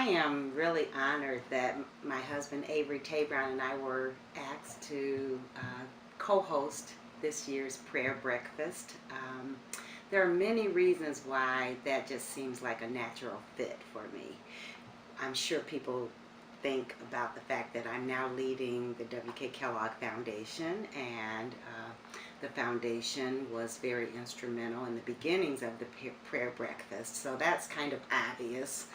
I am really honored that my husband Avery Tabron and I were asked to co-host this year's prayer breakfast. There are many reasons why that just seems like a natural fit for me. I'm sure people think about the fact that I'm now leading the W.K. Kellogg Foundation, and the foundation was very instrumental in the beginnings of the prayer breakfast, so that's kind of obvious.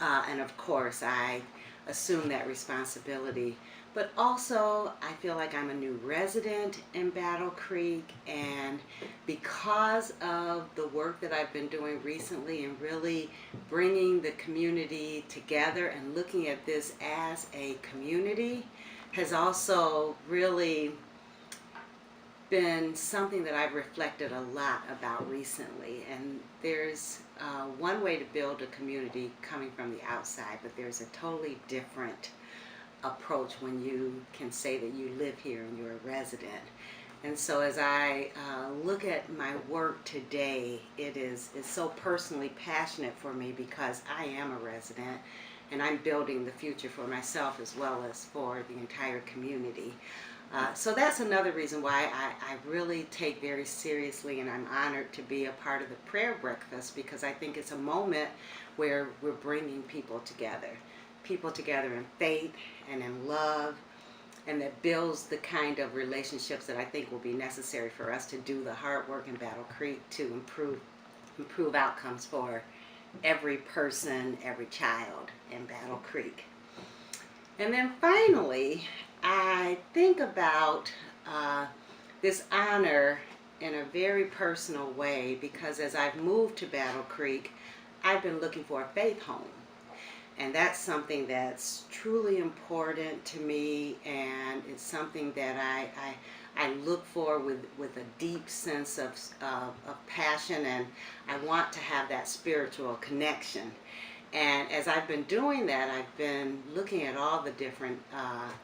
And of course, I assume that responsibility. But also, I feel like I'm a new resident in Battle Creek, and because of the work that I've been doing recently and really bringing the community together and looking at this as a community has also really been something that I've reflected a lot about recently. And there's one way to build a community coming from the outside, but there's a totally different approach when you can say that you live here and you're a resident. And so as I look at my work today, it's so personally passionate for me because I am a resident and I'm building the future for myself as well as for the entire community. So that's another reason why I really take very seriously, and I'm honored to be a part of the prayer breakfast, because I think it's a moment where we're bringing people together in faith and in love, and that builds the kind of relationships that I think will be necessary for us to do the hard work in Battle Creek to improve outcomes for every person, every child in Battle Creek. And then finally, I think about this honor in a very personal way, because as I've moved to Battle Creek, I've been looking for a faith home. And that's something that's truly important to me, and it's something that I look for with a deep sense of passion, and I want to have that spiritual connection. And as I've been doing that, I've been looking at all the different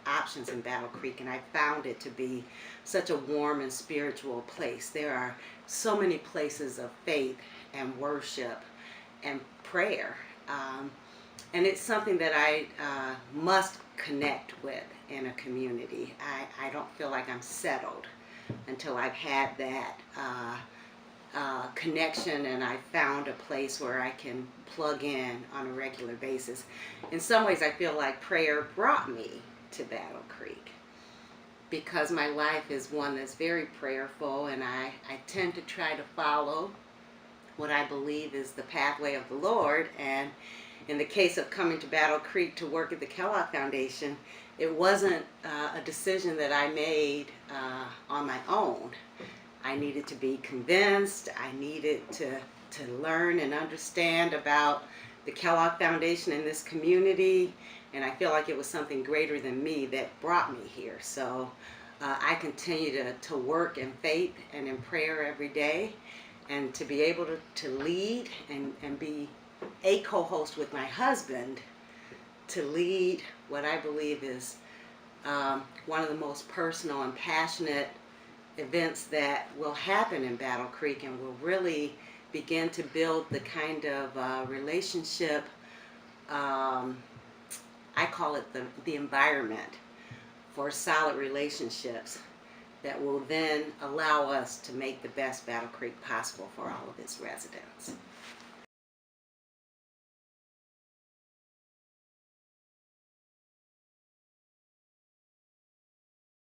options in Battle Creek, and I found it to be such a warm and spiritual place. There are so many places of faith and worship and prayer. And it's something that I must connect with in a community. I don't feel like I'm settled until I've had that connection and I found a place where I can plug in on a regular basis. In some ways, I feel like prayer brought me to Battle Creek, because my life is one that's very prayerful, and I tend to try to follow what I believe is the pathway of the Lord. And in the case of coming to Battle Creek to work at the Kellogg Foundation, it wasn't a decision that I made on my own. I needed to be convinced. I needed to learn and understand about the Kellogg Foundation and this community, and I feel like it was something greater than me that brought me here. So I continue to work in faith and in prayer every day, and to be able to lead and be a co-host with my husband to lead what I believe is one of the most personal and passionate events that will happen in Battle Creek, and will really begin to build the kind of relationship, I call it the environment for solid relationships that will then allow us to make the best Battle Creek possible for all of its residents.